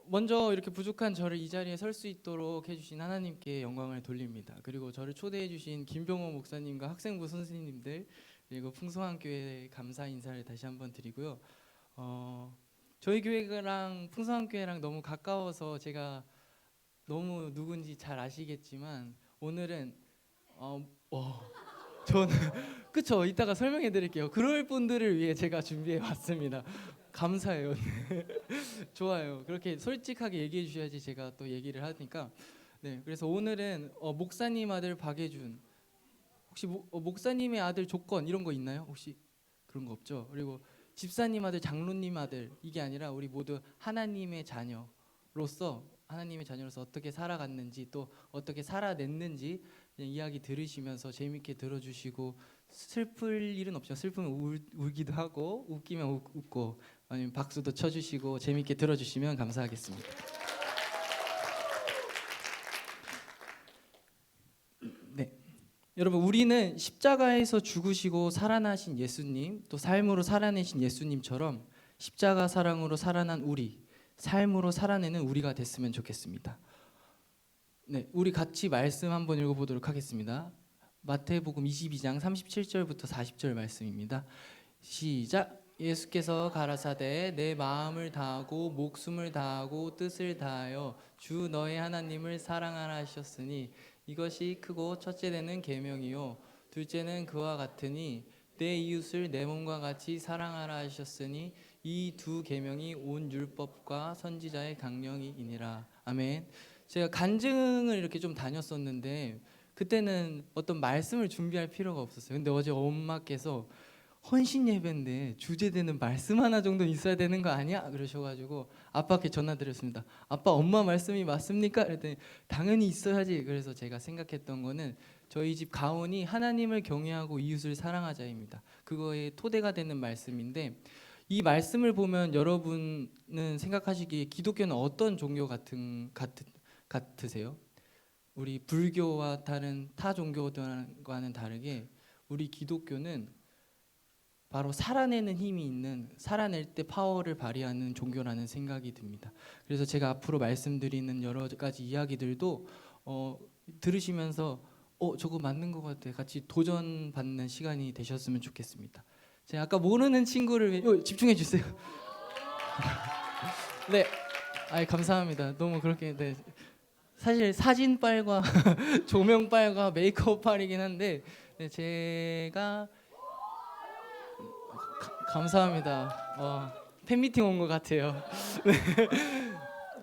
먼저 이렇게 부족한 저를 이 자리에 설 수 있도록 해주신 하나님께 영광을 돌립니다. 그리고 저를 초대해주신 김병호 목사님과 학생부 선생님들 그리고 풍성한 교회에 감사 인사를 다시 한번 드리고요. 저희 교회랑 풍성한 교회랑 너무 가까워서 제가 너무 누군지 잘 아시겠지만 오늘은 저는 그쵸, 이따가 설명해 드릴게요. 그럴 분들을 위해 제가 준비해 왔습니다. 감사해요. 좋아요. 그렇게 솔직하게 얘기해 주셔야지 제가 또 얘기를 하니까. 네, 그래서 오늘은 목사님 아들 박예준, 혹시 목사님의 아들 조건 이런 거 있나요? 혹시 그런 거 없죠? 그리고 집사님 아들, 장로님 아들, 이게 아니라 우리 모두 하나님의 자녀로서 어떻게 살아갔는지 또 어떻게 살아냈는지 그냥 이야기 들으시면서 재밌게 들어주시고, 슬플 일은 없죠. 슬프면 울기도 하고 웃기면 웃고 아니면 박수도 쳐주시고 재밌게 들어주시면 감사하겠습니다. 네, 여러분, 우리는 십자가에서 죽으시고 살아나신 예수님, 또 삶으로 살아내신 예수님처럼 십자가 사랑으로 살아난 우리, 삶으로 살아내는 우리가 됐으면 좋겠습니다. 네, 우리 같이 말씀 한번 읽어보도록 하겠습니다. 마태복음 22장 37절부터 40절 말씀입니다. 시작. 예수께서 가라사대 내 마음을 다하고 목숨을 다하고 뜻을 다하여 주 너의 하나님을 사랑하라 하셨으니 이것이 크고 첫째는 계명이요 둘째는 그와 같으니 내 이웃을 내 몸과 같이 사랑하라 하셨으니 이 두 계명이 온 율법과 선지자의 강령이니라. 아멘. 제가 간증을 이렇게 좀 다녔었는데 그때는 어떤 말씀을 준비할 필요가 없었어요. 근데 어제 엄마께서 헌신 예배인데 주제되는 말씀 하나 정도 있어야 되는 거 아니야? 그러셔가지고 아빠께 전화드렸습니다. 아빠, 엄마 말씀이 맞습니까? 그랬더니 당연히 있어야지. 그래서 제가 생각했던 거는 저희 집 가온이 하나님을 경외하고 이웃을 사랑하자입니다. 그거의 토대가 되는 말씀인데, 이 말씀을 보면 여러분은 생각하시기에 기독교는 어떤 종교 같으세요? 우리 불교와 다른 타 종교들과는 다르게 우리 기독교는 바로 살아내는 힘이 있는, 살아낼 때 파워를 발휘하는 종교라는 생각이 듭니다. 그래서 제가 앞으로 말씀드리는 여러 가지 이야기들도 들으시면서 저거 맞는 것 같아, 같이 도전받는 시간이 되셨으면 좋겠습니다. 제가 아까 모르는 친구를 위해 집중해 주세요. 네, 감사합니다. 너무 그렇게. 네, 사실 사진빨과 조명빨과 메이크업빨이긴 한데, 네, 제가 감사합니다. 팬미팅 온 것 같아요. 네.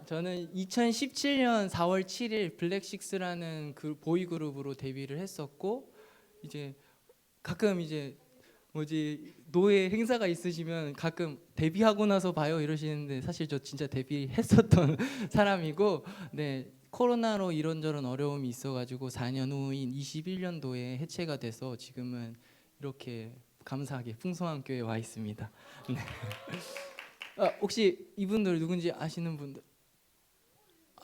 저는 2017년 4월 7일 블랙식스라는 그 보이그룹으로 데뷔를 했었고, 이제 가끔 이제 노예 행사가 있으시면 가끔 데뷔하고 나서 봐요 이러시는데, 사실 저 진짜 데뷔했었던 사람이고, 네, 코로나로 이런저런 어려움이 있어가지고 4년 후인 21년도에 해체가 돼서 지금은 이렇게 감사하게 풍성한 교회에 와 있습니다. 네. 혹시 이분들 누군지 아시는 분들?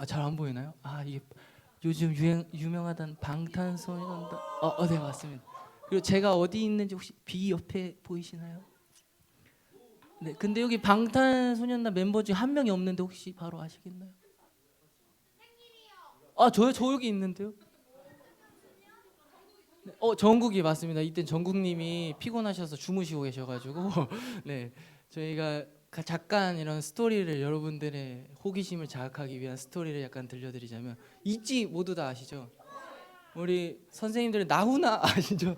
잘 안 보이나요? 이게 요즘 유명하던 방탄소년단. 네, 맞습니다. 그리고 제가 어디 있는지 혹시 B 옆에 보이시나요? 네, 근데 여기 방탄소년단 멤버 중에 한 명이 없는데 혹시 바로 아시겠나요? 저 여기 있는데요. 네, 정국이 맞습니다. 이때 정국님이 피곤하셔서 주무시고 계셔가지고 네, 저희가 잠깐 이런 스토리를, 여러분들의 호기심을 자극하기 위한 스토리를 약간 들려드리자면, 있지 모두 다 아시죠? 우리 선생님들은 나훈아 아시죠?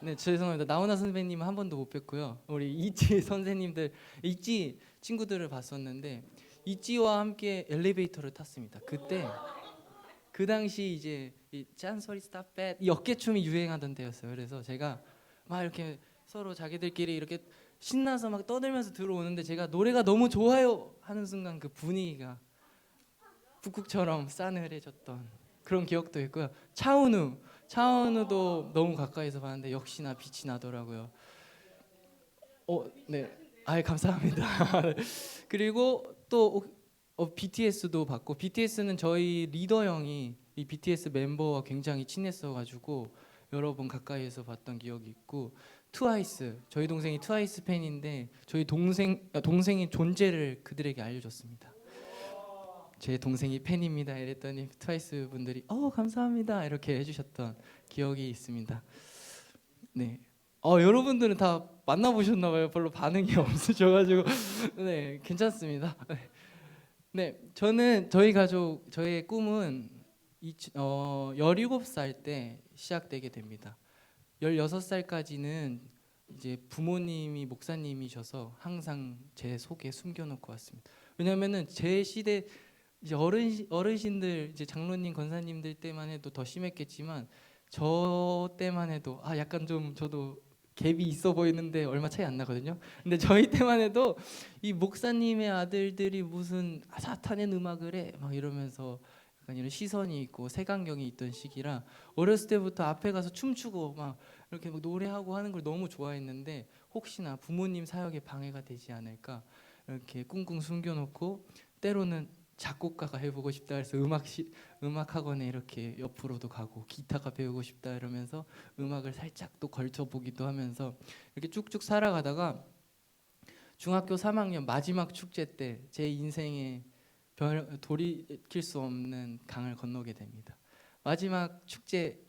네, 죄송합니다. 나훈아 선배님 한 번도 못 뵀고요. 우리 있지 선생님들, 있지 친구들을 봤었는데, 있지와 함께 엘리베이터를 탔습니다. 그때 그 당시 이제 이 짠소리 스탑뱃 이 어깨춤이 유행하던 때였어요. 그래서 제가 막 이렇게 서로 자기들끼리 이렇게 신나서 막 떠들면서 들어오는데, 제가 노래가 너무 좋아요 하는 순간 그 분위기가 북극처럼 싸늘해졌던 그런 기억도 있고요. 차은우도 너무 가까이서 봤는데 역시나 빛이 나더라고요. 네, 감사합니다. 그리고 또 BTS도 봤고, BTS는 저희 리더 형이 이 BTS 멤버와 굉장히 친했어가지고 여러 번 가까이에서 봤던 기억이 있고, 트와이스, 저희 동생이 트와이스 팬인데 저희 동생이 존재를 그들에게 알려줬습니다. 제 동생이 팬입니다 이랬더니 트와이스 분들이 감사합니다 이렇게 해주셨던 기억이 있습니다. 네. 여러분들은 다 만나보셨나 봐요. 별로 반응이 없으셔가지고 네 괜찮습니다. 네 저는 저희 가족 저의 꿈은 17살 때 시작되게 됩니다. 16살까지는 이제 부모님이 목사님이셔서 항상 제 속에 숨겨놓고 왔습니다. 왜냐하면은 제 시대 이제 어르신들 이제 장로님 권사님들 때만 해도 더 심했겠지만 저 때만 해도 약간 좀 저도 갭이 있어 보이는데 얼마 차이 안 나거든요. 근데 저희 때만 해도 이 목사님의 아들들이 무슨 사탄의 음악을 해 막 이러면서 약간 이런 시선이 있고 색안경이 있던 시기라 어렸을 때부터 앞에 가서 춤추고 막 이렇게 막 노래하고 하는 걸 너무 좋아했는데 혹시나 부모님 사역에 방해가 되지 않을까 이렇게 꿍꿍 숨겨놓고 때로는 작곡가가 해보고 싶다 해서 음악 학원에 이렇게 옆으로도 가고 기타가 배우고 싶다 이러면서 음악을 살짝 또 걸쳐보기도 하면서 이렇게 쭉쭉 살아가다가 중학교 3학년 마지막 축제 때 제 인생의 돌이킬 수 없는 강을 건너게 됩니다. 마지막 축제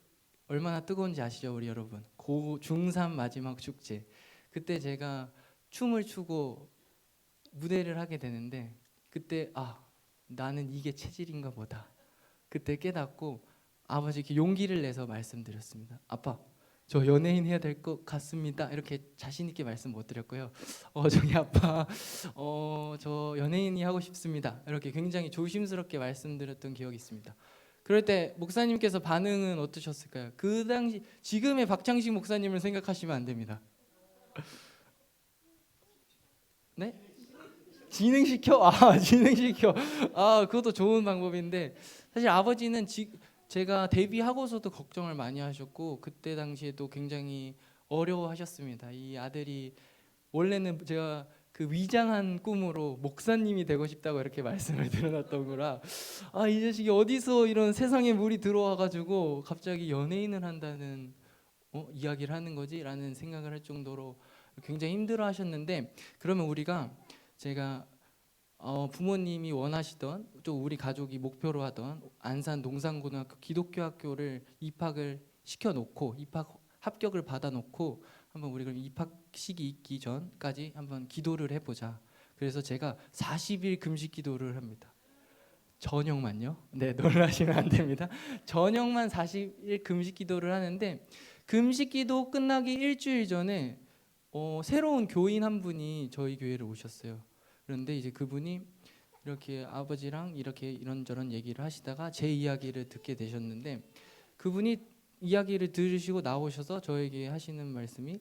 얼마나 뜨거운지 아시죠 우리 여러분? 중3 마지막 축제 그때 제가 춤을 추고 무대를 하게 되는데 그때 나는 이게 체질인가 보다. 그때 깨닫고 아버지께 용기를 내서 말씀드렸습니다. 아빠, 저 연예인 해야 될 것 같습니다. 이렇게 자신 있게 말씀 못 드렸고요. 저기 아빠, 저 연예인이 하고 싶습니다. 이렇게 굉장히 조심스럽게 말씀드렸던 기억이 있습니다. 그럴 때 목사님께서 반응은 어떠셨을까요? 그 당시 지금의 박창식 목사님을 생각하시면 안 됩니다. 네? 진행시켜? 진행시켜. 그것도 좋은 방법인데 사실 아버지는 제가 데뷔하고서도 걱정을 많이 하셨고 그때 당시에도 굉장히 어려워하셨습니다. 이 아들이 원래는 제가 그 위장한 꿈으로 목사님이 되고 싶다고 이렇게 말씀을 드려놨던 거라 이 자식이 어디서 이런 세상에 물이 들어와가지고 갑자기 연예인을 한다는 이야기를 하는 거지? 라는 생각을 할 정도로 굉장히 힘들어하셨는데 그러면 제가 부모님이 원하시던 또 우리 가족이 목표로 하던 안산 농산고등학교 기독교 학교를 입학을 시켜놓고 입학 합격을 받아놓고 한번 우리 그럼 입학식이 있기 전까지 한번 기도를 해보자. 그래서 제가 40일 금식 기도를 합니다. 저녁만요? 네, 놀라시면 안 됩니다. 저녁만 40일 금식 기도를 하는데 금식 기도 끝나기 일주일 전에 새로운 교인 한 분이 저희 교회를 오셨어요. 그런데 이제 그분이 이렇게 아버지랑 이렇게 이런저런 얘기를 하시다가 제 이야기를 듣게 되셨는데 그분이 이야기를 들으시고 나오셔서 저에게 하시는 말씀이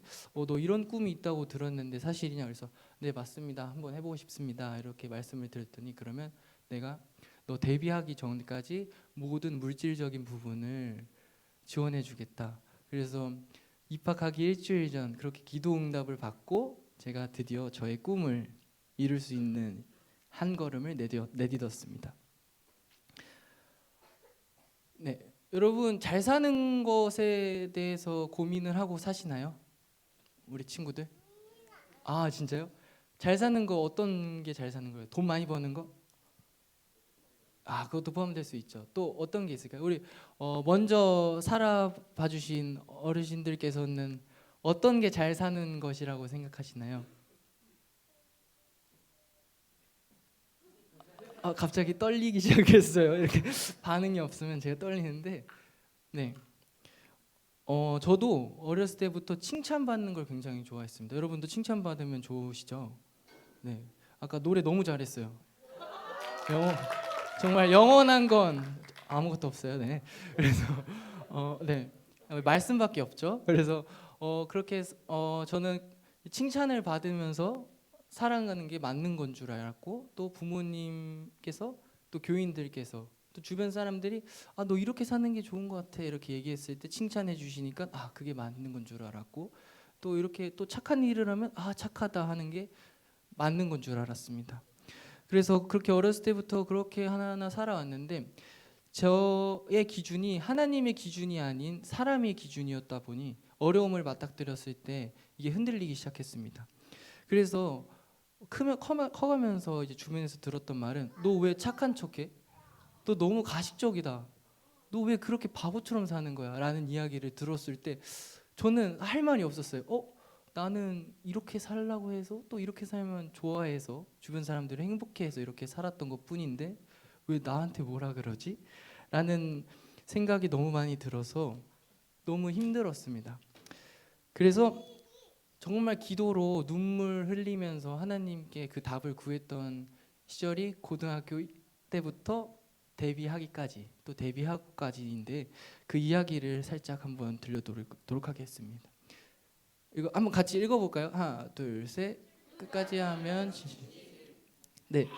너 이런 꿈이 있다고 들었는데 사실이냐 그래서 네 맞습니다 한번 해보고 싶습니다 이렇게 말씀을 드렸더니 그러면 내가 너 데뷔하기 전까지 모든 물질적인 부분을 지원해 주겠다. 그래서 입학하기 일주일 전 그렇게 기도 응답을 받고 제가 드디어 저의 꿈을 이룰 수 있는 한 걸음을 내딛었습니다. 네, 여러분 잘 사는 것에 대해서 고민을 하고 사시나요? 우리 친구들? 진짜요? 잘 사는 거 어떤 게 잘 사는 거예요? 돈 많이 버는 거? 그것도 포함될 수 있죠. 또 어떤 게 있을까요? 우리 먼저 살아봐 주신 어르신들께서는 어떤 게 잘 사는 것이라고 생각하시나요? 갑자기 떨리기 시작했어요. 이렇게 반응이 없으면 제가 떨리는데, 네. 저도 어렸을 때부터 칭찬받는 걸 굉장히 좋아했습니다. 여러분도 칭찬받으면 좋으시죠? 네. 아까 노래 너무 잘했어요. 정말 영원한 건 아무것도 없어요. 네. 그래서 네. 말씀밖에 없죠. 그래서 그렇게 저는 칭찬을 받으면서 살아가는 게 맞는 건 줄 알았고 또 부모님께서 또 교인들께서 또 주변 사람들이 너 이렇게 사는 게 좋은 것 같아 이렇게 얘기했을 때 칭찬해 주시니까 그게 맞는 건 줄 알았고 또 이렇게 또 착한 일을 하면 착하다 하는 게 맞는 건 줄 알았습니다. 그래서 그렇게 어렸을 때부터 그렇게 하나하나 살아왔는데 저의 기준이 하나님의 기준이 아닌 사람의 기준이었다 보니 어려움을 맞닥뜨렸을 때 이게 흔들리기 시작했습니다. 그래서 커가면서 이제 주변에서 들었던 말은 너 왜 착한 척해? 너 너무 가식적이다. 너 왜 그렇게 바보처럼 사는 거야? 라는 이야기를 들었을 때 저는 할 말이 없었어요. 나는 이렇게 살라고 해서 또 이렇게 살면 좋아해서 주변 사람들이 행복해해서 이렇게 살았던 것뿐인데 왜 나한테 뭐라 그러지? 라는 생각이 너무 많이 들어서 너무 힘들었습니다. 그래서 정말 기도로 눈물 흘리면서 하나님께 그 답을 구했던 시절이 고등학교 때부터 데뷔하기까지 또 데뷔하고까지인데 그 이야기를 살짝 한번 들려드리도록 하겠습니다. 이거 한번 같이 읽어볼까요? 하나, 둘, 셋. 끝까지 하면 네.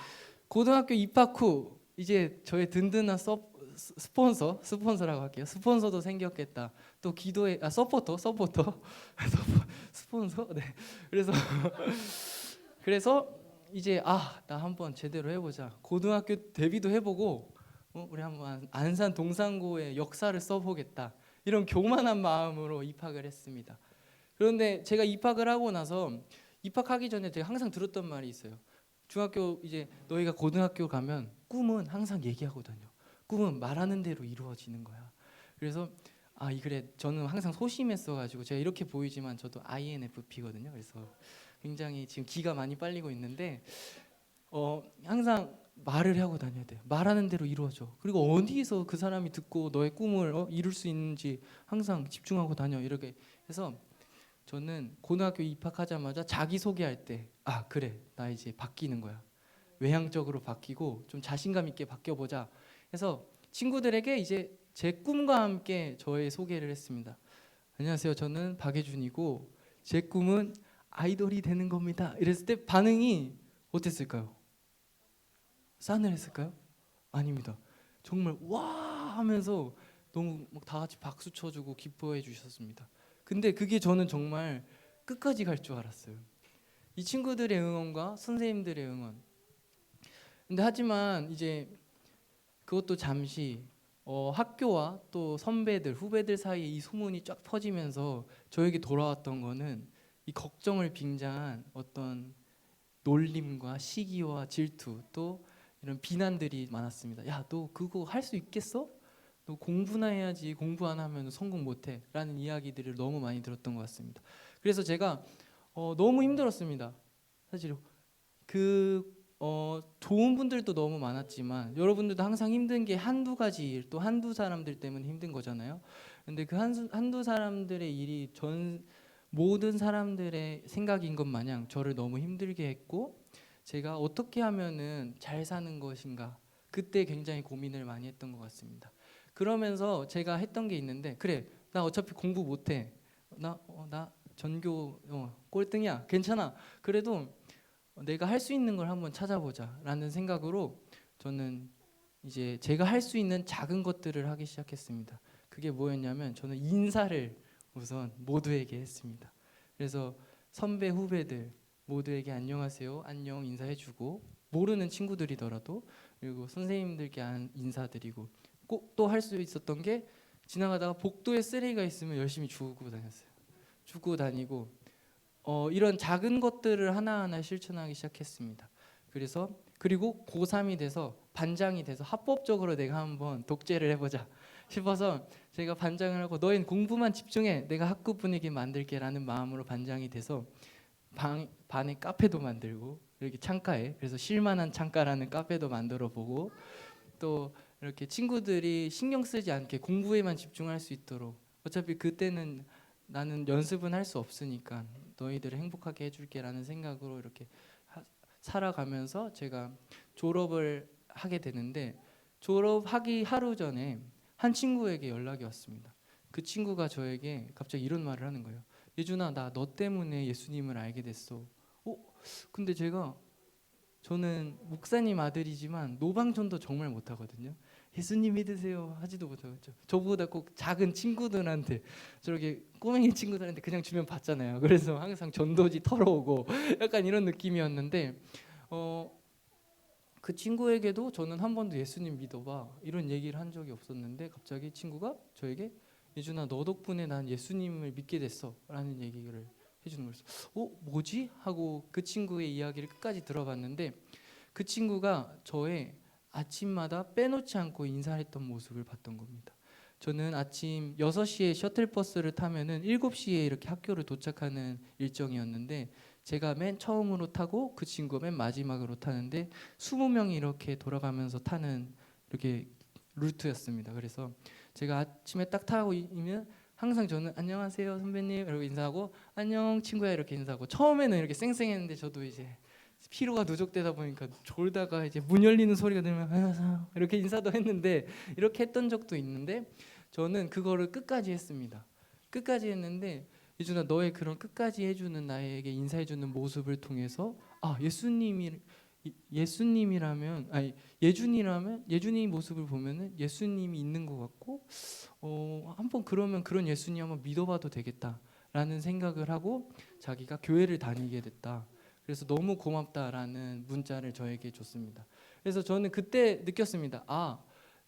고등학교 입학 후 이제 저의 든든한 스폰서라고 할게요. 스폰서도 생겼겠다. 또 기도에 서포터 스폰서. 네. 그래서 그래서 이제 나 한번 제대로 해보자. 고등학교 데뷔도 해보고 우리 한번 안산 동산고의 역사를 써보겠다. 이런 교만한 마음으로 입학을 했습니다. 그런데 제가 입학을 하고 나서 입학하기 전에 제가 항상 들었던 말이 있어요. 중학교 이제 너희가 고등학교 가면 꿈은 항상 얘기하고 다녀. 꿈은 말하는 대로 이루어지는 거야. 그래서 그래 저는 항상 소심했어가지고 제가 이렇게 보이지만 저도 INFP거든요. 그래서 굉장히 지금 기가 많이 빨리고 있는데 항상 말을 하고 다녀야 돼. 말하는 대로 이루어져. 그리고 어디서 그 사람이 듣고 너의 꿈을 이룰 수 있는지 항상 집중하고 다녀. 이렇게 해서 저는 고등학교 입학하자마자 자기소개할 때 그래 나 이제 바뀌는 거야. 외향적으로 바뀌고 좀 자신감 있게 바뀌어보자 해서 친구들에게 이제 제 꿈과 함께 저의 소개를 했습니다. 안녕하세요. 저는 박예준이고 제 꿈은 아이돌이 되는 겁니다. 이랬을 때 반응이 어땠을까요? 싸늘했을까요? 아닙니다. 정말 와 하면서 너무 막 다 같이 박수 쳐주고 기뻐해 주셨습니다. 근데 그게 저는 정말 끝까지 갈 줄 알았어요. 이 친구들의 응원과 선생님들의 응원. 근데 하지만 이제 그것도 잠시 학교와 또 선배들, 후배들 사이에 이 소문이 쫙 퍼지면서 저에게 돌아왔던 거는 이 걱정을 빙자한 어떤 놀림과 시기와 질투 또 이런 비난들이 많았습니다. 야, 너 그거 할 수 있겠어? 너 공부나 해야지. 공부 안 하면 성공 못해. 라는 이야기들을 너무 많이 들었던 것 같습니다. 그래서 제가 너무 힘들었습니다. 사실 좋은 분들도 너무 많았지만 여러분들도 항상 힘든 게 한두 가지 일, 또 한두 사람들 때문에 힘든 거잖아요. 근데 그 한두 사람들의 일이 모든 사람들의 생각인 것 마냥 저를 너무 힘들게 했고 제가 어떻게 하면은 잘 사는 것인가 그때 굉장히 고민을 많이 했던 것 같습니다. 그러면서 제가 했던 게 있는데 그래 나 어차피 공부 못해 나 전교 꼴등이야 괜찮아 그래도 내가 할 수 있는 걸 한번 찾아보자라는 생각으로 저는 이제 제가 할 수 있는 작은 것들을 하기 시작했습니다. 그게 뭐였냐면 저는 인사를 우선 모두에게 했습니다. 그래서 선배 후배들 모두에게 안녕하세요 안녕 인사해주고 모르는 친구들이더라도 그리고 선생님들께 인사드리고 꼭 또 할 수 있었던 게 지나가다가 복도에 쓰레기가 있으면 열심히 주우고 다녔어요. 주고 다니고 이런 작은 것들을 하나하나 실천하기 시작했습니다. 그리고 고3이 돼서 반장이 돼서 합법적으로 내가 한번 독재를 해보자 싶어서 제가 반장을 하고 너희는 공부만 집중해 내가 학급 분위기 만들게라는 마음으로 반장이 돼서 반에 카페도 만들고 이렇게 창가에 그래서 쉴만한 창가라는 카페도 만들어 보고 또 이렇게 친구들이 신경 쓰지 않게 공부에만 집중할 수 있도록 어차피 그때는 나는 연습은 할 수 없으니까 너희들을 행복하게 해줄게라는 생각으로 이렇게 살아가면서 제가 졸업을 하게 되는데 졸업하기 하루 전에 한 친구에게 연락이 왔습니다. 그 친구가 저에게 갑자기 이런 말을 하는 거예요. 예준아 나 너 때문에 예수님을 알게 됐어. 근데 저는 목사님 아들이지만 노방전도 정말 못하거든요. 예수님 믿으세요 하지도 못하겠죠. 저보다 꼭 작은 친구들한테 저렇게 꼬맹이 친구들한테 그냥 주면 받잖아요. 그래서 항상 전도지 털어오고 약간 이런 느낌이었는데 그 친구에게도 저는 한 번도 예수님 믿어봐 이런 얘기를 한 적이 없었는데 갑자기 친구가 저에게 예준아 너 덕분에 난 예수님을 믿게 됐어 라는 얘기를 해주는 거였어. 뭐지? 하고 그 친구의 이야기를 끝까지 들어봤는데 그 친구가 저의 아침마다 빼놓지 않고 인사했던 모습을 봤던 겁니다. 저는 아침 6시에 셔틀버스를 타면은 7시에 이렇게 학교를 도착하는 일정이었는데 제가 맨 처음으로 타고 그 친구가 맨 마지막으로 타는데 20명이 이렇게 돌아가면서 타는 이렇게 루트였습니다. 그래서 제가 아침에 딱 타고 있으면 항상 저는 안녕하세요 선배님 이러고 인사하고 안녕 친구야 이렇게 인사하고 처음에는 이렇게 쌩쌩했는데 저도 이제 피로가 누적되다 보니까 졸다가 이제 문 열리는 소리가 들으면 안녕하세요 이렇게 인사도 했는데 이렇게 했던 적도 있는데 저는 그거를 끝까지 했습니다. 끝까지 했는데 이준아 너의 그런 끝까지 해주는 나에게 인사해주는 모습을 통해서 예수님이라면 아니 예주님 모습을 보면은 예수님이 있는 것 같고 한번 그러면 그런 예수님 한번 믿어봐도 되겠다라는 생각을 하고 자기가 교회를 다니게 됐다. 그래서 너무 고맙다라는 문자를 저에게 줬습니다. 그래서 저는 그때 느꼈습니다.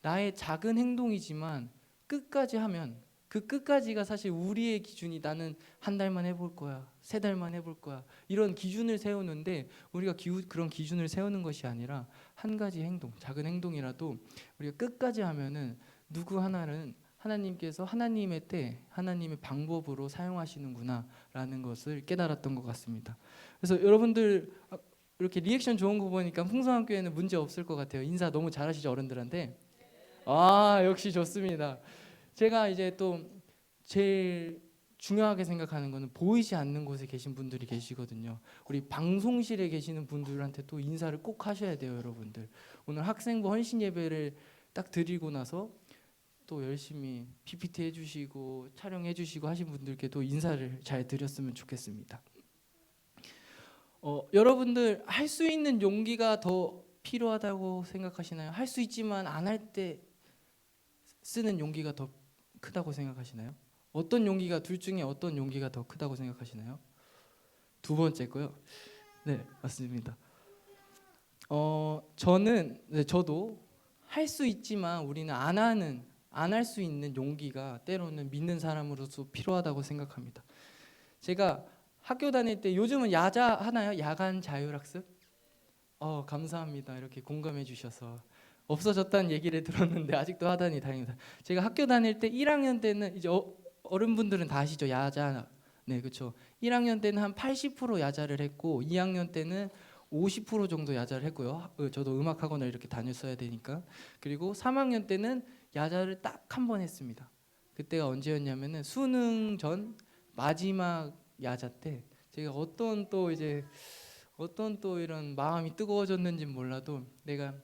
나의 작은 행동이지만 끝까지 하면 그 끝까지가 사실 우리의 기준이 나는 한 달만 해볼 거야, 3달만 해볼 거야 이런 기준을 세우는데 우리가 그런 기준을 세우는 것이 아니라 한 가지 행동, 작은 행동이라도 우리가 끝까지 하면은 누구 하나는 하나님께서 하나님의 때, 하나님의 방법으로 사용하시는구나라는 것을 깨달았던 것 같습니다. 그래서 여러분들 이렇게 리액션 좋은 거 보니까 풍성학교에는 문제 없을 것 같아요. 인사 너무 잘하시죠 어른들한테? 역시 좋습니다. 제가 이제 또 제일 중요하게 생각하는 거는 보이지 않는 곳에 계신 분들이 계시거든요. 우리 방송실에 계시는 분들한테 또 인사를 꼭 하셔야 돼요, 여러분들. 오늘 학생부 헌신 예배를 딱 드리고 나서 또 열심히 PPT 해주시고 촬영해주시고 하신 분들께도 인사를 잘 드렸으면 좋겠습니다. 여러분들 할 수 있는 용기가 더 필요하다고 생각하시나요? 할 수 있지만 안 할 때 쓰는 용기가 더 크다고 생각하시나요? 어떤 용기가 둘 중에 어떤 용기가 더 크다고 생각하시나요? 두 번째 거요. 네, 맞습니다. 저도 할 수 있지만 우리는 안 할 수 있는 용기가 때로는 믿는 사람으로서 필요하다고 생각합니다. 제가 학교 다닐 때 요즘은 야자 하나요? 야간 자율학습? 감사합니다. 이렇게 공감해 주셔서 없어졌다는 얘기를 들었는데 아직도 하다니 다행입니다. 제가 학교 다닐 때 1학년 때는 이제 어른분들은 다 아시죠? 야자. 네, 그렇죠. 1학년 때는 한 80% 야자를 했고 2학년 때는 50% 정도 야자를 했고요. 저도 음악 학원을 이렇게 다녔어야 되니까. 그리고 3학년 때는 야자를 딱 한 번 했습니다. 그때가 언제였냐면은 수능 전 마지막 야자 때 제가 어떤 또 이런 마음이 뜨거워졌는지 몰라도 내가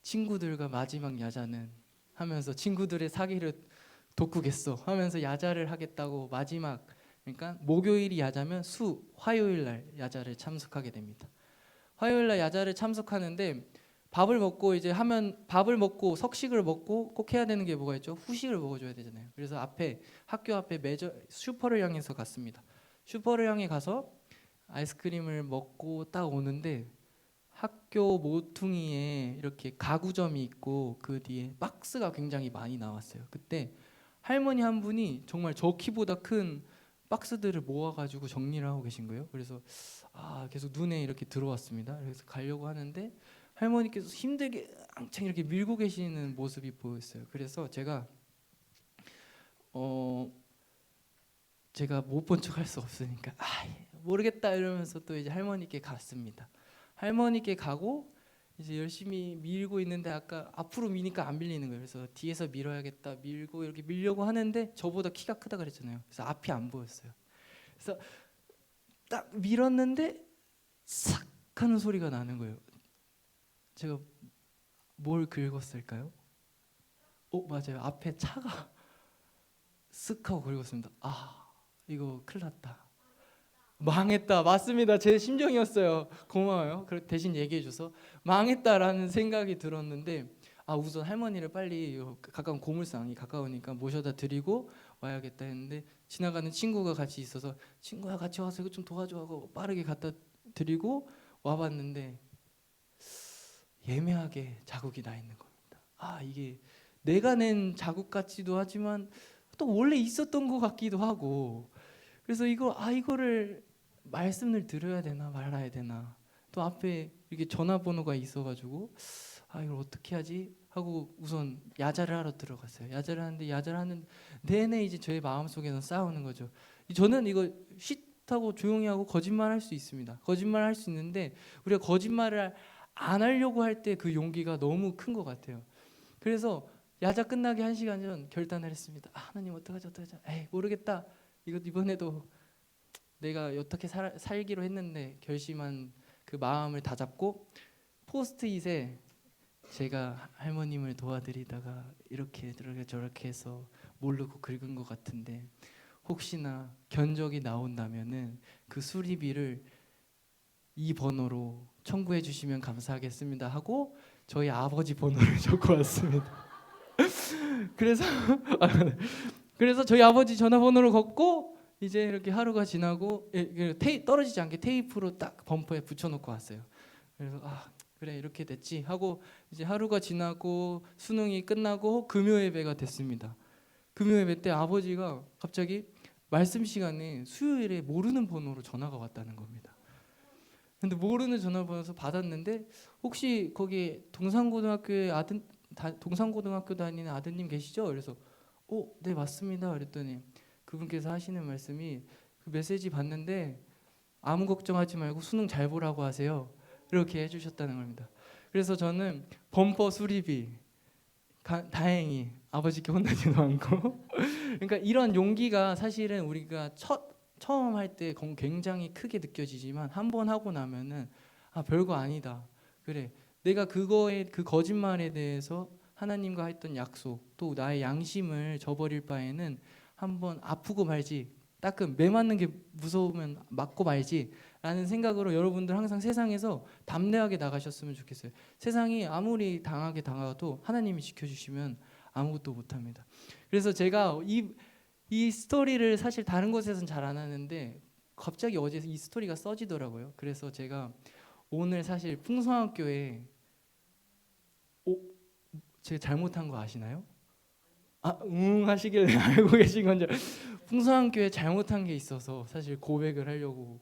친구들과 마지막 야자는 하면서 친구들의 사기를 돋구겠어 하면서 야자를 하겠다고 마지막 그러니까 목요일이 야자면 화요일 날 야자를 참석하게 됩니다. 화요일 날 야자를 참석하는데 밥을 먹고 석식을 먹고 꼭 해야 되는 게 뭐가 있죠? 후식을 먹어줘야 되잖아요. 그래서 학교 앞에 슈퍼를 향해서 갔습니다. 슈퍼를 향해 가서 아이스크림을 먹고 딱 오는데 학교 모퉁이에 이렇게 가구점이 있고 그 뒤에 박스가 굉장히 많이 나왔어요. 그때 할머니 한 분이 정말 저 키보다 큰 박스들을 모아가지고 정리를 하고 계신 거예요. 그래서 계속 눈에 이렇게 들어왔습니다. 그래서 가려고 하는데 할머니께서 힘들게 앙창 이렇게 밀고 계시는 모습이 보였어요. 그래서 제가 못 본 척 할 수 없으니까 모르겠다 이러면서 또 이제 할머니께 갔습니다. 할머니께 가고 이제 열심히 밀고 있는데 아까 앞으로 미니까 안 밀리는 거예요. 그래서 뒤에서 밀어야겠다 밀고 이렇게 밀려고 하는데 저보다 키가 크다 그랬잖아요. 그래서 앞이 안 보였어요. 그래서 딱 밀었는데 싹 하는 소리가 나는 거예요. 제가 뭘 긁었을까요? 맞아요. 앞에 차가 쓱 하고 긁었습니다. 이거 큰일 났다. 망했다. 맞습니다. 제 심정이었어요. 고마워요. 대신 얘기해줘서 망했다라는 생각이 들었는데 우선 할머니를 빨리 가까운 고물상이 가까우니까 모셔다 드리고 와야겠다 했는데 지나가는 친구가 같이 있어서 친구야 같이 와서 이거 좀 도와줘 하고 빠르게 갖다 드리고 와봤는데 예매하게 자국이 나 있는 겁니다. 이게 내가 낸 자국 같지도 하지만 또 원래 있었던 것 같기도 하고 그래서 이거를 말씀을 드려야 되나 말아야 되나, 또 앞에 이렇게 전화번호가 있어가지고 이걸 어떻게 하지 하고 우선 야자를 하러 들어갔어요. 야자를 하는데 야자를 하는 내내 이제 저의 마음속에는 싸우는 거죠. 저는 이거 쉿하고 조용히 하고 거짓말 할 수 있습니다. 거짓말 할 수 있는데 우리가 거짓말을 안 하려고 할 때 그 용기가 너무 큰 것 같아요. 그래서 야자 끝나기 1시간 전 결단을 했습니다. 하나님 어떡하지 에이 모르겠다. 이거 이번에도 내가 어떻게 살기로 했는데 결심한 그 마음을 다잡고 포스트잇에 제가 할머님을 도와드리다가 이렇게 저렇게 해서 모르고 긁은 것 같은데 혹시나 견적이 나온다면은 그 수리비를 이 번호로 청구해 주시면 감사하겠습니다 하고 저희 아버지 번호를 적고 왔습니다. 그래서 그래서 저희 아버지 전화번호를 걷고 이제 이렇게 하루가 지나고 떨어지지 않게 테이프로 딱 범퍼에 붙여놓고 왔어요. 그래서 그래 이렇게 됐지 하고 이제 하루가 지나고 수능이 끝나고 금요 예배가 됐습니다. 금요 예배 때 아버지가 갑자기 말씀 시간에 수요일에 모르는 번호로 전화가 왔다는 겁니다. 근데 모르는 전화번호에서 받았는데 혹시 거기 동산고등학교 다니는 아드님 계시죠? 그래서 네 맞습니다. 그랬더니 그분께서 하시는 말씀이 그 메시지 봤는데 아무 걱정하지 말고 수능 잘 보라고 하세요. 이렇게 해주셨다는 겁니다. 그래서 저는 범퍼 수리비 다행히 아버지께 혼나지도 않고 그러니까 이런 용기가 사실은 우리가 처음 할 때 굉장히 크게 느껴지지만 한 번 하고 나면은 별거 아니다. 그래 내가 그 거짓말에 대해서 하나님과 했던 약속 또 나의 양심을 저버릴 바에는 한번 아프고 말지 따끔 매 맞는 게 무서우면 맞고 말지 라는 생각으로 여러분들 항상 세상에서 담대하게 나가셨으면 좋겠어요. 세상이 아무리 당하게 당하도 하나님이 지켜주시면 아무것도 못합니다. 그래서 제가 이 스토리를 사실 다른 곳에서는 잘 안 하는데 갑자기 어제 이 스토리가 써지더라고요. 그래서 제가 오늘 사실 풍성학교에 제가 잘못한 거 아시나요? 하시길래 알고 계신 건지. 풍성학교에 잘못한 게 있어서 사실 고백을 하려고.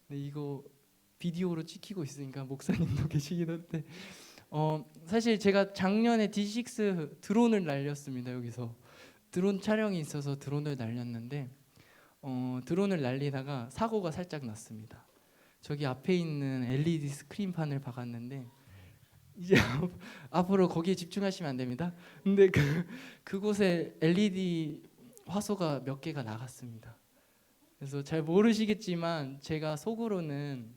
근데 이거 비디오로 찍히고 있으니까 목사님도 계시긴 한데 사실 제가 작년에 D6 드론을 날렸습니다. 여기서 드론 촬영이 있어서 드론을 날렸는데 드론을 날리다가 사고가 살짝 났습니다. 저기 앞에 있는 LED 스크린판을 박았는데 이제 앞으로 거기에 집중하시면 안 됩니다. 근데 그곳에 LED 화소가 몇 개가 나갔습니다. 그래서 잘 모르시겠지만 제가 속으로는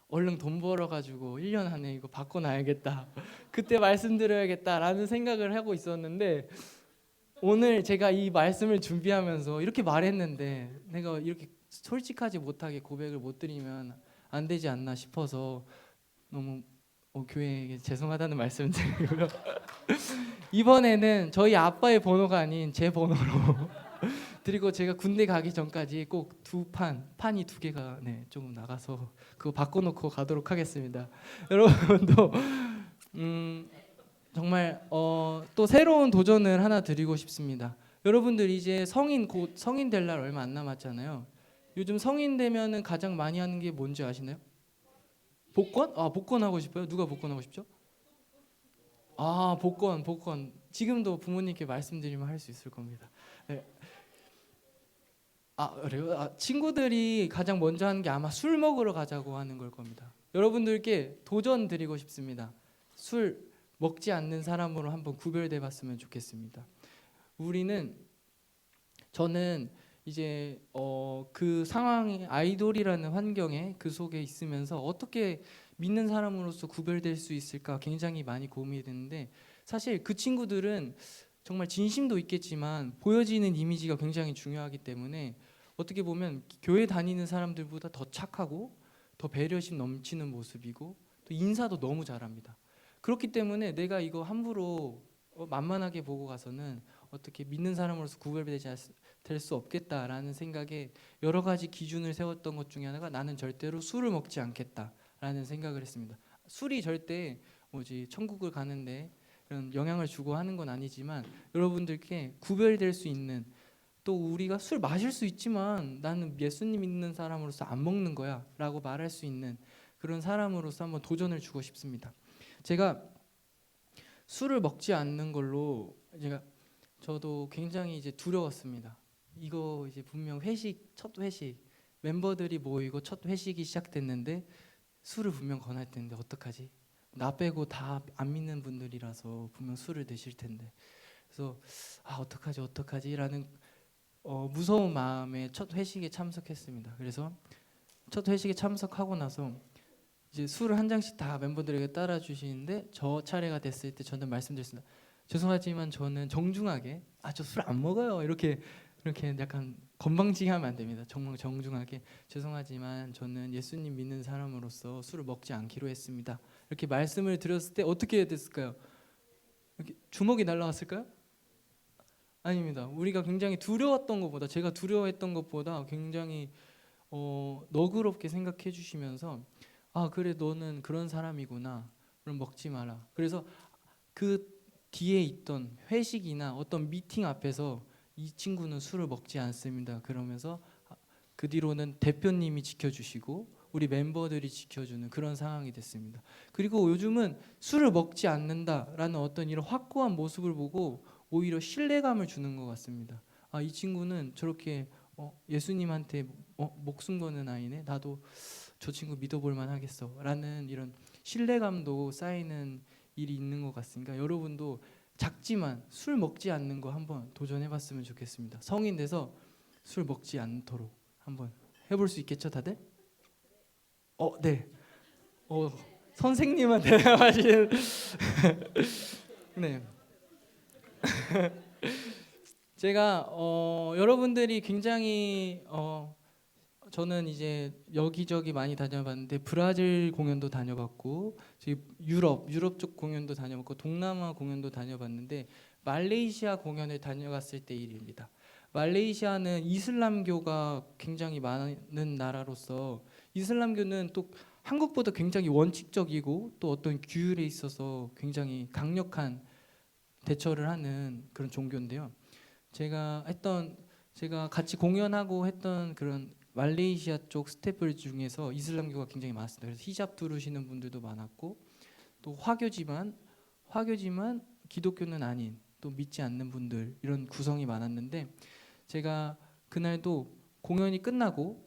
얼른 돈 벌어가지고 1년 안에 이거 바꿔놔야겠다. 그때 말씀드려야겠다라는 생각을 하고 있었는데 오늘 제가 이 말씀을 준비하면서 이렇게 말했는데 내가 이렇게 솔직하지 못하게 고백을 못 드리면 안 되지 않나 싶어서 너무 교회에게 죄송하다는 말씀 드리고요. 이번에는 저희 아빠의 번호가 아닌 제 번호로 그리고 제가 군대 가기 전까지 꼭 판이 2개가 조금 나가서 그거 바꿔놓고 가도록 하겠습니다. 여러분도 정말 또 새로운 도전을 하나 드리고 싶습니다. 여러분들 이제 곧 성인 될 날 얼마 안 남았잖아요. 요즘 성인 되면은 가장 많이 하는 게 뭔지 아시나요? 복권? 복권 하고 싶어요? 누가 복권 하고 싶죠? 복권. 지금도 부모님께 말씀드리면 할 수 있을 겁니다. 네. 그래요? 친구들이 가장 먼저 하는 게 아마 술 먹으러 가자고 하는 걸 겁니다. 여러분들께 도전 드리고 싶습니다. 술 먹지 않는 사람으로 한번 구별돼 봤으면 좋겠습니다. 저는 이제 그 상황이 아이돌이라는 환경에 그 속에 있으면서 어떻게 믿는 사람으로서 구별될 수 있을까 굉장히 많이 고민이 되는데 사실 그 친구들은 정말 진심도 있겠지만 보여지는 이미지가 굉장히 중요하기 때문에 어떻게 보면 교회 다니는 사람들보다 더 착하고 더 배려심 넘치는 모습이고 또 인사도 너무 잘합니다. 그렇기 때문에 내가 이거 함부로 만만하게 보고 가서는 어떻게 믿는 사람으로서 될 수 없겠다라는 생각에 여러 가지 기준을 세웠던 것 중에 하나가 나는 절대로 술을 먹지 않겠다라는 생각을 했습니다. 술이 절대 천국을 가는데 그런 영향을 주고 하는 건 아니지만 여러분들께 구별될 수 있는 또 우리가 술 마실 수 있지만 나는 예수님 믿는 사람으로서 안 먹는 거야 라고 말할 수 있는 그런 사람으로서 한번 도전을 주고 싶습니다. 제가 술을 먹지 않는 걸로 저도 굉장히 이제 두려웠습니다. 이거 이제 분명 첫 회식 멤버들이 모이고 첫 회식이 시작됐는데 술을 분명 권할 텐데 어떡하지? 나 빼고 다 안 믿는 분들이라서 분명 술을 드실 텐데 그래서 어떡하지라는 무서운 마음에 첫 회식에 참석했습니다. 그래서 첫 회식에 참석하고 나서 이제 술을 한 잔씩 다 멤버들에게 따라 주시는데 저 차례가 됐을 때 저는 말씀드렸습니다. 죄송하지만 저는 정중하게 저 술 안 먹어요 이렇게 약간 건방지게 하면 안 됩니다. 정말 정중하게 죄송하지만 저는 예수님 믿는 사람으로서 술을 먹지 않기로 했습니다. 이렇게 말씀을 드렸을 때 어떻게 됐을까요? 이렇게 주먹이 날라왔을까요? 아닙니다. 우리가 굉장히 두려웠던 것보다 제가 두려워했던 것보다 굉장히 너그럽게 생각해 주시면서 그래 너는 그런 사람이구나 그럼 먹지 마라. 그래서 그 뒤에 있던 회식이나 어떤 미팅 앞에서 이 친구는 술을 먹지 않습니다 그러면서 그 뒤로는 대표님이 지켜주시고 우리 멤버들이 지켜주는 그런 상황이 됐습니다. 그리고 요즘은 술을 먹지 않는다라는 어떤 이런 확고한 모습을 보고 오히려 신뢰감을 주는 것 같습니다. 이 친구는 저렇게 예수님한테 목숨 거는 아이네. 나도 저 친구 믿어볼 만하겠어 라는 이런 신뢰감도 쌓이는 일이 있는 것 같으니까 여러분도 작지만 술 먹지 않는 거 한번 도전해봤으면 좋겠습니다. 성인 돼서 술 먹지 않도록 한번 해볼 수 있겠죠 다들? 네. 선생님한테 하시는 네. 제가 여러분들이 굉장히 저는 이제 여기저기 많이 다녀봤는데 브라질 공연도 다녀봤고 유럽 쪽 공연도 다녀봤고 동남아 공연도 다녀봤는데 말레이시아 공연을 다녀갔을 때 일입니다. 말레이시아는 이슬람교가 굉장히 많은 나라로서 이슬람교는 또 한국보다 굉장히 원칙적이고 또 어떤 규율에 있어서 굉장히 강력한 대처를 하는 그런 종교인데요. 제가 같이 공연하고 했던 그런 말레이시아 쪽 스태프들 중에서 이슬람교가 굉장히 많았습니다. 그래서 히잡 두르시는 분들도 많았고 또 화교지만 기독교는 아닌 또 믿지 않는 분들 이런 구성이 많았는데 제가 그날도 공연이 끝나고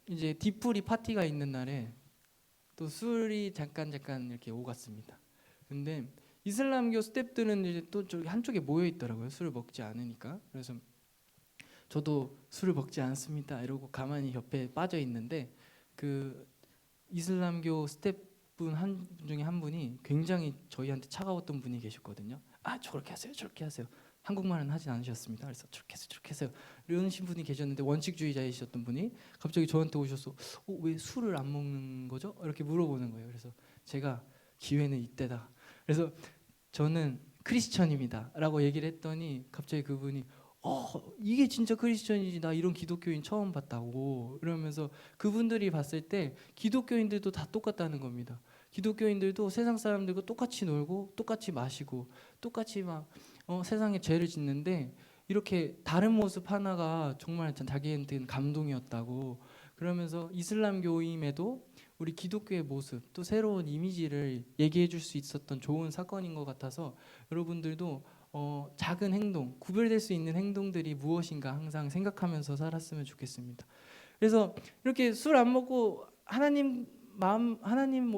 이제 뒤풀이 파티가 있는 날에 또 술이 잠깐 이렇게 오갔습니다. 근데 이슬람교 스태프들은 이제 또 저기 한쪽에 모여 있더라고요. 술을 먹지 않으니까. 그래서 저도 술을 먹지 않습니다 이러고 가만히 옆에 빠져 있는데 그 이슬람교 스태프분 한 분 중에 한 분이 굉장히 저희한테 차가웠던 분이 계셨거든요. 저렇게 하세요. 한국말은 하진 않으셨습니다. 그래서 저렇게 하세요. 이런 분이 계셨는데 원칙주의자이셨던 분이 갑자기 저한테 오셔서 왜 술을 안 먹는 거죠? 이렇게 물어보는 거예요. 그래서 제가 기회는 이때다. 그래서 저는 크리스천입니다라고 얘기를 했더니 갑자기 그분이 이게 진짜 크리스천이지 나 이런 기독교인 처음 봤다고 이러면서 그분들이 봤을 때 기독교인들도 다 똑같다는 겁니다. 기독교인들도 세상 사람들과 똑같이 놀고 똑같이 마시고 똑같이 막 세상에 죄를 짓는데 이렇게 다른 모습 하나가 정말 자기한테는 감동이었다고 그러면서 이슬람교임에도 우리 기독교의 모습 또 새로운 이미지를 얘기해 줄 수 있었던 좋은 사건인 것 같아서 여러분들도 작은 행동, 구별될 수 있는 행동들이 무엇인가 항상 생각하면서 살았으면 좋겠습니다. 그래서 이렇게 술 안 먹고 하나님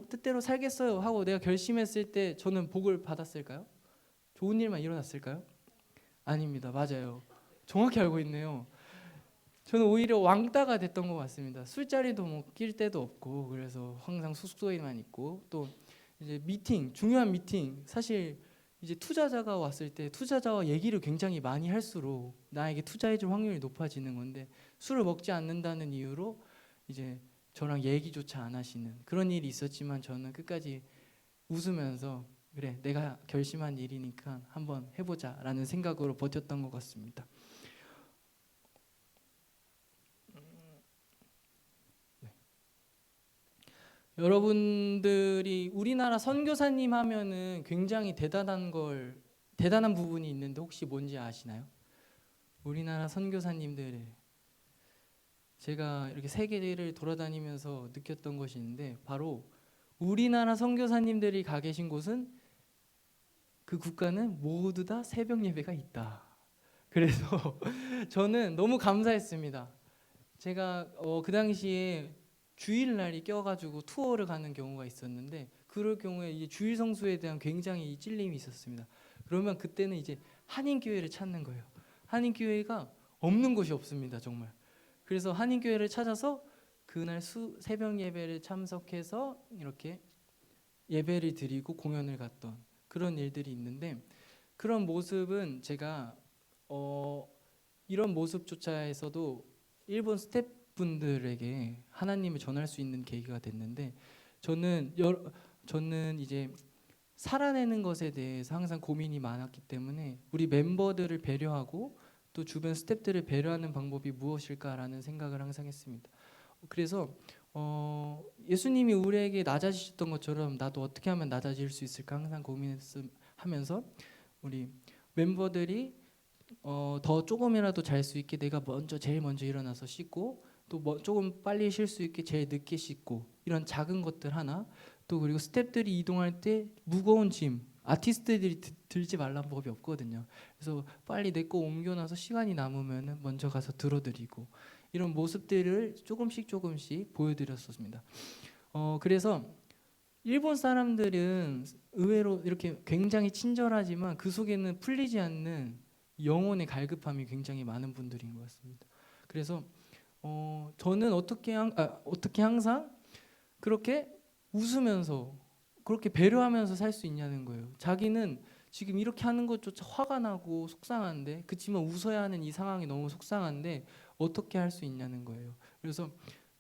뜻대로 살겠어요 하고 내가 결심했을 때 저는 복을 받았을까요? 좋은 일만 일어났을까요? 아닙니다. 맞아요. 정확히 알고 있네요. 저는 오히려 왕따가 됐던 것 같습니다. 술자리도 낄 데도 없고 그래서 항상 숙소에만 있고 또 이제 중요한 미팅 사실 이제 투자자가 왔을 때 투자자와 얘기를 굉장히 많이 할수록 나에게 투자해줄 확률이 높아지는 건데 술을 먹지 않는다는 이유로 이제 저랑 얘기조차 안 하시는 그런 일이 있었지만 저는 끝까지 웃으면서 그래 내가 결심한 일이니까 한번 해보자라는 생각으로 버텼던 것 같습니다. 여러분들이 우리나라 선교사님 하면은 굉장히 대단한 부분이 있는데 혹시 뭔지 아시나요? 우리나라 선교사님들, 제가 이렇게 세계를 돌아다니면서 느꼈던 것이 있는데, 바로 우리나라 선교사님들이 가 계신 곳은, 그 국가는 모두 다 새벽 예배가 있다. 그래서 저는 너무 감사했습니다. 제가 그 당시에 주일날이 껴가지고 투어를 가는 경우가 있었는데, 그럴 경우에 이제 주일 성수에 대한 굉장히 찔림이 있었습니다. 그러면 그때는 이제 한인교회를 찾는 거예요. 한인교회가 없는 곳이 없습니다, 정말. 그래서 한인교회를 찾아서 그날 새벽 예배를 참석해서 이렇게 예배를 드리고 공연을 갔던 그런 일들이 있는데, 그런 모습은 제가 이런 모습조차에서도 일본 스태프분들에게 하나님을 전할 수 있는 계기가 됐는데, 저는 이제 살아내는 것에 대해서 항상 고민이 많았기 때문에 우리 멤버들을 배려하고 또 주변 스태프들을 배려하는 방법이 무엇일까라는 생각을 항상 했습니다. 그래서 예수님이 우리에게 낮아지셨던 것처럼 나도 어떻게 하면 낮아질 수 있을까 항상 고민하면서 우리 멤버들이 더 조금이라도 잘 수 있게 내가 제일 먼저 일어나서 씻고, 또 조금 빨리 쉴 수 있게 제일 늦게 씻고, 이런 작은 것들 하나, 또 그리고 스태프들이 이동할 때 무거운 짐, 아티스트들이 들지 말라는 법이 없거든요. 그래서 빨리 내 거 옮겨놔서 시간이 남으면 먼저 가서 들어드리고, 이런 모습들을 조금씩 보여드렸었습니다. 그래서 일본 사람들은 의외로 이렇게 굉장히 친절하지만 그 속에는 풀리지 않는 영혼의 갈급함이 굉장히 많은 분들인 것 같습니다. 그래서 저는 어떻게 항상 그렇게 웃으면서 그렇게 배려하면서 살 수 있냐는 거예요. 자기는 지금 이렇게 하는 것조차 화가 나고 속상한데, 그치만 웃어야 하는 이 상황이 너무 속상한데 어떻게 할 수 있냐는 거예요. 그래서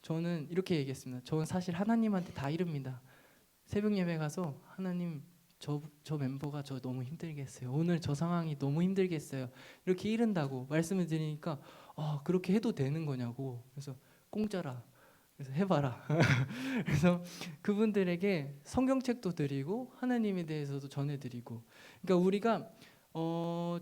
저는 이렇게 얘기했습니다. 저는 사실 하나님한테 다 이릅니다. 새벽 예배 가서 하나님, 저 멤버가 저 너무 힘들게 했어요. 오늘 저 상황이 너무 힘들게 했어요. 이렇게 이른다고 말씀을 드리니까 그렇게 해도 되는 거냐고. 그래서 공짜라. 그래서 해봐라. 그래서 그분들에게 성경책도 드리고 하나님에 대해서도 전해드리고. 그러니까 우리가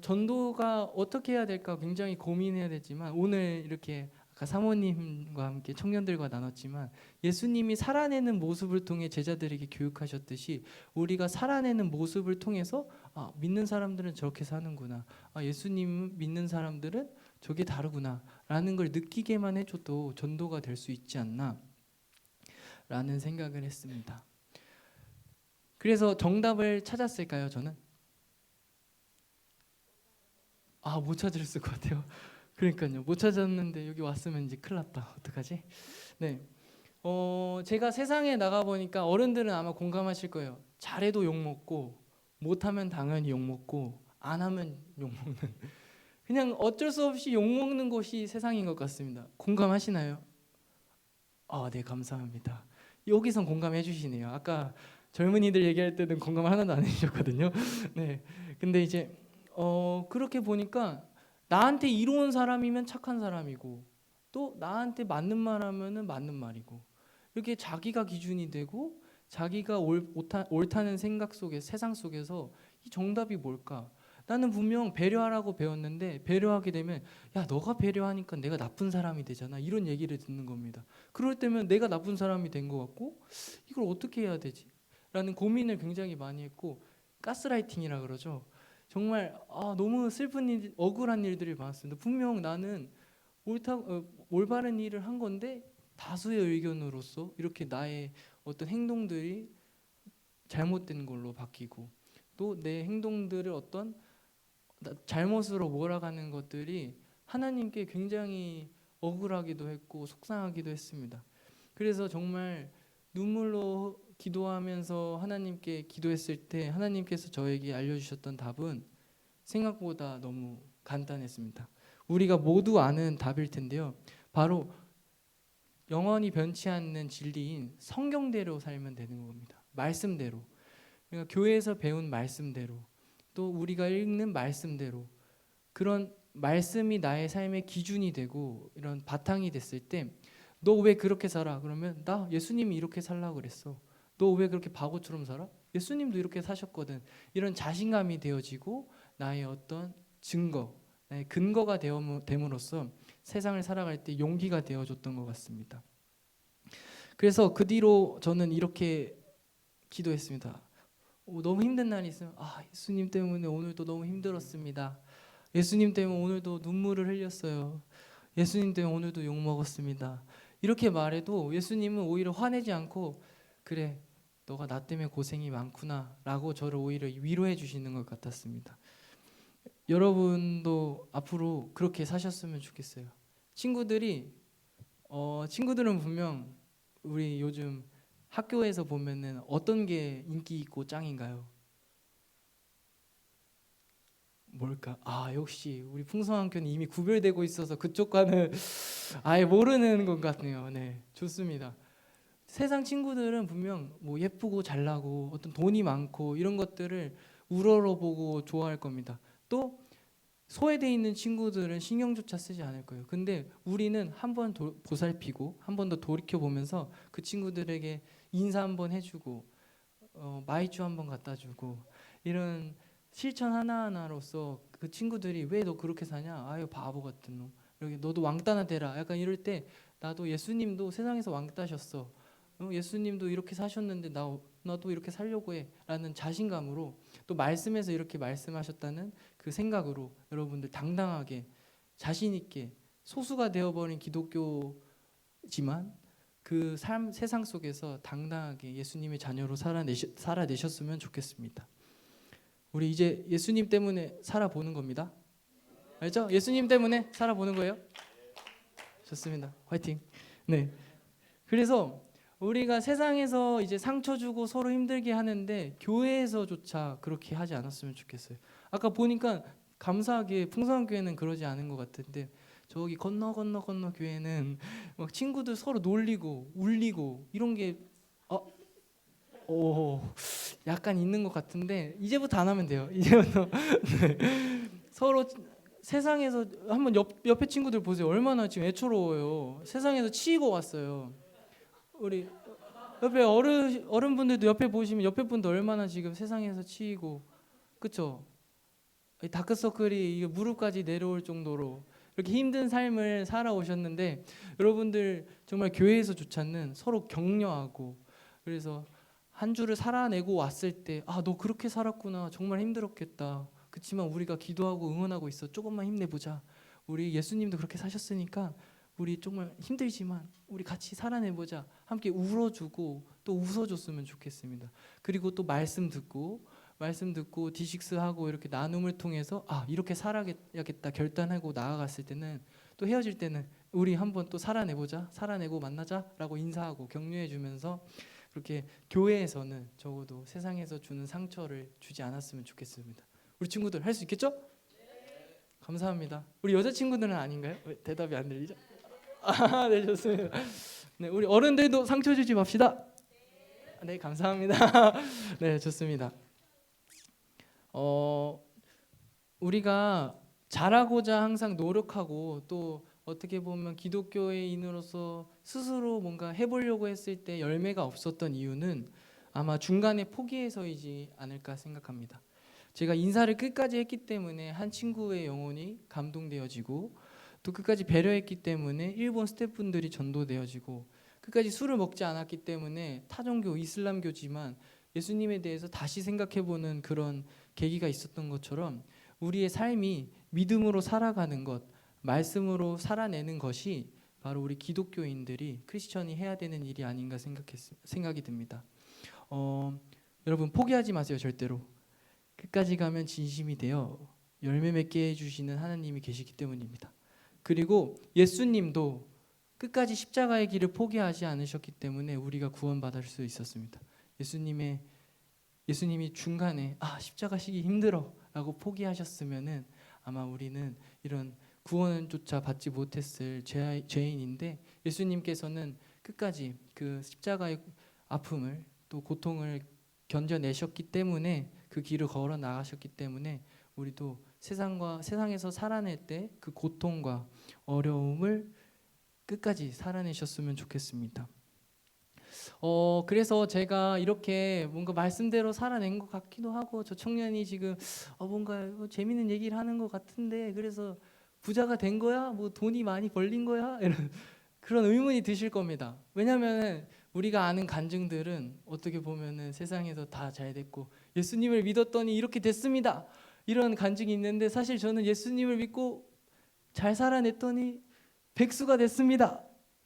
전도가 어떻게 해야 될까 굉장히 고민해야 되지만, 오늘 이렇게 아까 사모님과 함께 청년들과 나눴지만, 예수님이 살아내는 모습을 통해 제자들에게 교육하셨듯이 우리가 살아내는 모습을 통해서 믿는 사람들은 저렇게 사는구나, 예수님 믿는 사람들은 저게 다르구나 라는 걸 느끼게만 해줘도 전도가 될 수 있지 않나 라는 생각을 했습니다. 그래서 정답을 찾았을까요? 저는 못 찾았을 것 같아요. 그러니까요, 못 찾았는데 여기 왔으면 이제 큰일 났다. 어떡하지? 네, 제가 세상에 나가 보니까 어른들은 아마 공감하실 거예요. 잘해도 욕 먹고, 못하면 당연히 욕 먹고, 안 하면 욕 먹는, 그냥 어쩔 수 없이 욕 먹는 곳이 세상인 것 같습니다. 공감하시나요? 네, 감사합니다. 여기선 공감해 주시네요. 아까 젊은이들 얘기할 때는 공감 하나도 안 해주셨거든요. 네, 근데 이제 그렇게 보니까 나한테 이로운 사람이면 착한 사람이고, 또 나한테 맞는 말 하면은 맞는 말이고, 이렇게 자기가 기준이 되고 자기가 옳다는 생각 속에, 세상 속에서 이 정답이 뭘까? 나는 분명 배려하라고 배웠는데, 배려하게 되면 야, 너가 배려하니까 내가 나쁜 사람이 되잖아, 이런 얘기를 듣는 겁니다. 그럴 때면 내가 나쁜 사람이 된 것 같고, 이걸 어떻게 해야 되지? 라는 고민을 굉장히 많이 했고, 가스라이팅이라 그러죠. 정말 너무 슬픈 일, 억울한 일들이 많았습니다. 분명 나는 올바른 일을 한 건데 다수의 의견으로서 이렇게 나의 어떤 행동들이 잘못된 걸로 바뀌고, 또 내 행동들을 어떤 잘못으로 몰아가는 것들이 하나님께 굉장히 억울하기도 했고 속상하기도 했습니다. 그래서 정말 눈물로 기도하면서 하나님께 기도했을 때 하나님께서 저에게 알려주셨던 답은 생각보다 너무 간단했습니다. 우리가 모두 아는 답일 텐데요, 바로 영원히 변치 않는 진리인 성경대로 살면 되는 겁니다. 말씀대로, 그러니까 교회에서 배운 말씀대로, 또 우리가 읽는 말씀대로, 그런 말씀이 나의 삶의 기준이 되고 이런 바탕이 됐을 때, 너 왜 그렇게 살아? 그러면 나 예수님이 이렇게 살라고 그랬어. 너 왜 그렇게 바보처럼 살아? 예수님도 이렇게 사셨거든. 이런 자신감이 되어지고 나의 어떤 증거, 근거가 됨으로써 세상을 살아갈 때 용기가 되어줬던 것 같습니다. 그래서 그 뒤로 저는 이렇게 기도했습니다. 너무 힘든 날이 있으면 예수님 때문에 오늘도 너무 힘들었습니다. 예수님 때문에 오늘도 눈물을 흘렸어요. 예수님 때문에 오늘도 욕 먹었습니다. 이렇게 말해도 예수님은 오히려 화내지 않고 그래 너가 나 때문에 고생이 많구나 라고 저를 오히려 위로해 주시는 것 같았습니다. 여러분도 앞으로 그렇게 사셨으면 좋겠어요. 친구들은 분명 우리 요즘 학교에서 보면은 어떤 게 인기 있고 짱인가요? 뭘까? 역시 우리 풍성한교는 이미 구별되고 있어서 그쪽과는 아예 모르는 것 같네요. 네, 좋습니다. 세상 친구들은 분명 뭐 예쁘고 잘나고 어떤 돈이 많고 이런 것들을 우러러보고 좋아할 겁니다. 또 소외되어 있는 친구들은 신경조차 쓰지 않을 거예요. 근데 우리는 한번 보살피고 한 번 더 돌이켜 보면서 그 친구들에게 인사 한번 해주고 마이쮸 한번 갖다 주고 이런 실천 하나하나로서 그 친구들이 왜 너 그렇게 사냐? 아유 바보 같은 놈. 이렇게 너도 왕따나 되라. 약간 이럴 때 나도 예수님도 세상에서 왕따셨어. 예수님도 이렇게 사셨는데 나도 이렇게 살려고 해. 라는 자신감으로 또 말씀에서 이렇게 말씀하셨다는 그 생각으로 여러분들 당당하게 자신 있게 소수가 되어버린 기독교지만 그 세상 속에서 당당하게 예수님의 자녀로 살아내셨으면 좋겠습니다. 우리 이제 예수님 때문에 살아보는 겁니다. 알죠? 예수님 때문에 살아보는 거예요. 좋습니다. 화이팅. 네. 그래서 우리가 세상에서 이제 상처 주고 서로 힘들게 하는데 교회에서조차 그렇게 하지 않았으면 좋겠어요. 아까 보니까 감사하게 풍성한 교회는 그러지 않은 것 같은데 저기 건너 교회는 막 친구들 서로 놀리고 울리고 이런 게 약간 있는 것 같은데 이제부터 안 하면 돼요. 이제부터 네. 서로 세상에서 한번 옆에 친구들 보세요. 얼마나 지금 애처로워요. 세상에서 치이고 왔어요. 우리 옆에 어른분들도 옆에 보시면 옆에 분도 얼마나 지금 세상에서 치이고 그쵸? 다크서클이 이게 무릎까지 내려올 정도로 이렇게 힘든 삶을 살아오셨는데 여러분들 정말 교회에서 좋지않는 서로 격려하고 그래서 한 주를 살아내고 왔을 때 너 그렇게 살았구나 정말 힘들었겠다 그렇지만 우리가 기도하고 응원하고 있어 조금만 힘내보자 우리 예수님도 그렇게 사셨으니까 우리 정말 힘들지만 우리 같이 살아내보자 함께 울어주고 또 웃어줬으면 좋겠습니다. 그리고 또 말씀 듣고 디식스하고 이렇게 나눔을 통해서 이렇게 살아야겠다 결단하고 나아갔을 때는 또 헤어질 때는 우리 한번 또 살아내보자 살아내고 만나자라고 인사하고 격려해주면서 그렇게 교회에서는 적어도 세상에서 주는 상처를 주지 않았으면 좋겠습니다. 우리 친구들 할 수 있겠죠? 감사합니다. 우리 여자친구들은 아닌가요? 왜 대답이 안 들리죠? 네 좋습니다. 네 우리 어른들도 상처 주지 맙시다. 네 감사합니다. 네 좋습니다. 우리가 잘하고자 항상 노력하고 또 어떻게 보면 기독교인으로서 스스로 뭔가 해보려고 했을 때 열매가 없었던 이유는 아마 중간에 포기해서이지 않을까 생각합니다. 제가 인사를 끝까지 했기 때문에 한 친구의 영혼이 감동되어지고 또 끝까지 배려했기 때문에 일본 스태프분들이 전도되어지고 끝까지 술을 먹지 않았기 때문에 타종교 이슬람교지만 예수님에 대해서 다시 생각해보는 그런 계기가 있었던 것처럼 우리의 삶이 믿음으로 살아가는 것 말씀으로 살아내는 것이 바로 우리 기독교인들이 크리스천이 해야 되는 일이 아닌가 생각이 듭니다. 여러분 포기하지 마세요. 절대로 끝까지 가면 진심이 되어 열매 맺게 해주시는 하나님이 계시기 때문입니다. 그리고 예수님도 끝까지 십자가의 길을 포기하지 않으셨기 때문에 우리가 구원받을 수 있었습니다. 예수님이 중간에 십자가 시기 힘들어 라고 포기하셨으면은 아마 우리는 이런 구원조차 받지 못했을 죄인인데 예수님께서는 끝까지 그 십자가의 아픔을 또 고통을 견뎌내셨기 때문에 그 길을 걸어 나가셨기 때문에 우리도 세상에서 살아낼 때 그 고통과 어려움을 끝까지 살아내셨으면 좋겠습니다. 그래서 제가 이렇게 뭔가 말씀대로 살아낸 것 같기도 하고, 저 청년이 지금 뭔가 재밌는 얘기를 하는 것 같은데, 그래서 부자가 된 거야? 뭐 돈이 많이 벌린 거야? 이런 그런 의문이 드실 겁니다. 왜냐하면 우리가 아는 간증들은 어떻게 보면은 세상에서 다 잘 됐고, 예수님을 믿었더니 이렇게 됐습니다, 이런 간증이 있는데, 사실 저는 예수님을 믿고 잘 살아냈더니 백수가 됐습니다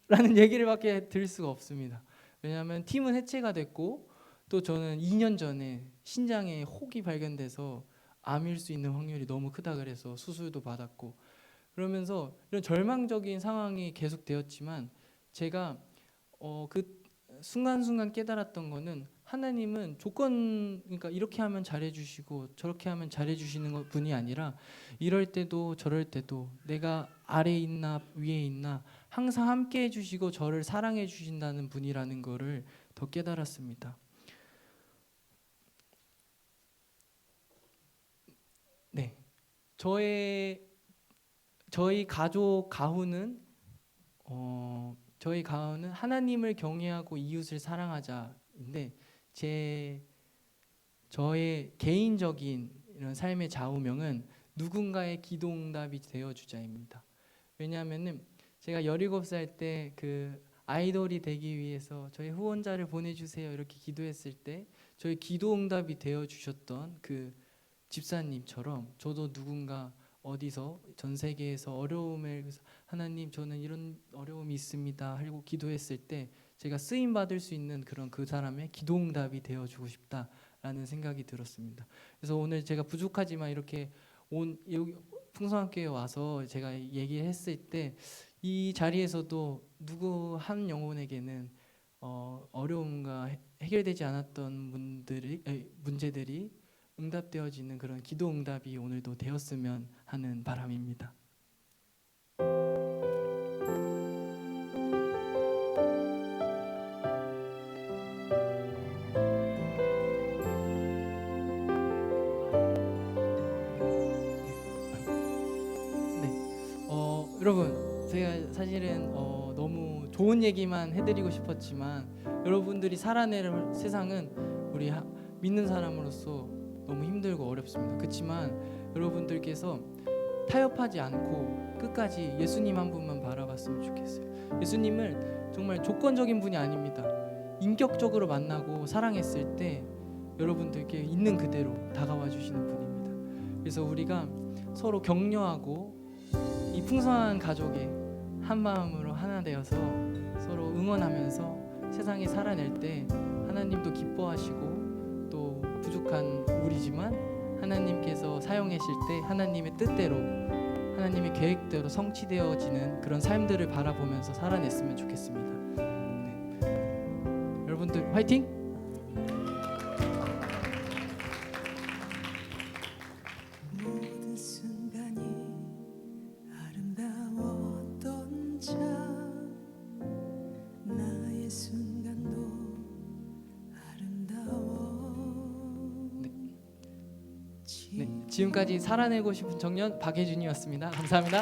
라는 얘기를밖에 들을 수가 없습니다. 왜냐하면 팀은 해체가 됐고, 또 저는 2년 전에 신장에 혹이 발견돼서 암일 수 있는 확률이 너무 크다 그래서 수술도 받았고, 그러면서 이런 절망적인 상황이 계속되었지만, 제가 그 순간순간 깨달았던 거는, 하나님은 그러니까 이렇게 하면 잘해주시고 저렇게 하면 잘해주시는 분이 아니라, 이럴 때도 저럴 때도 내가 아래에 있나 위에 있나 항상 함께 해주시고 저를 사랑해 주신다는 분이라는 거를 더 깨달았습니다. 네, 저희 가족 가훈은 저희 가훈은 하나님을 경외하고 이웃을 사랑하자인데, 저의 개인적인 이런 삶의 좌우명은 누군가의 기도응답이 되어주자입니다. 왜냐하면은 제가 17살 때 그 아이돌이 되기 위해서 저희 후원자를 보내주세요 이렇게 기도했을 때, 저희 기도응답이 되어주셨던 그 집사님처럼 저도 누군가 어디서 전 세계에서 어려움을, 하나님 저는 이런 어려움이 있습니다 하고 기도했을 때 제가 쓰임 받을 수 있는 그런 그 사람의 기도응답이 되어주고 싶다라는 생각이 들었습니다. 그래서 오늘 제가 부족하지만 이렇게 여기 풍성학교에 와서 제가 얘기했을 때, 이 자리에서도 누구 한 영혼에게는 어려움과 해결되지 않았던 문제들이 응답되어지는 그런 기도 응답이 오늘도 되었으면 하는 바람입니다. 여러분, 제가 사실은 너무 좋은 얘기만 해드리고 싶었지만, 여러분들이 살아낼 세상은 우리 믿는 사람으로서 너무 힘들고 어렵습니다. 그렇지만 여러분들께서 타협하지 않고 끝까지 예수님 한 분만 바라봤으면 좋겠어요. 예수님을 정말 조건적인 분이 아닙니다. 인격적으로 만나고 사랑했을 때 여러분들께 있는 그대로 다가와 주시는 분입니다. 그래서 우리가 서로 격려하고 이 풍성한 가족의 한 마음으로 하나 되어서 서로 응원하면서 세상에 살아낼 때 하나님도 기뻐하시고, 또 부족한 우리지만 하나님께서 사용하실 때 하나님의 뜻대로, 하나님의 계획대로 성취되어지는 그런 삶들을 바라보면서 살아냈으면 좋겠습니다. 네. 여러분들 화이팅! 지금까지 살아내고 싶은 청년 박혜준이었습니다. 감사합니다.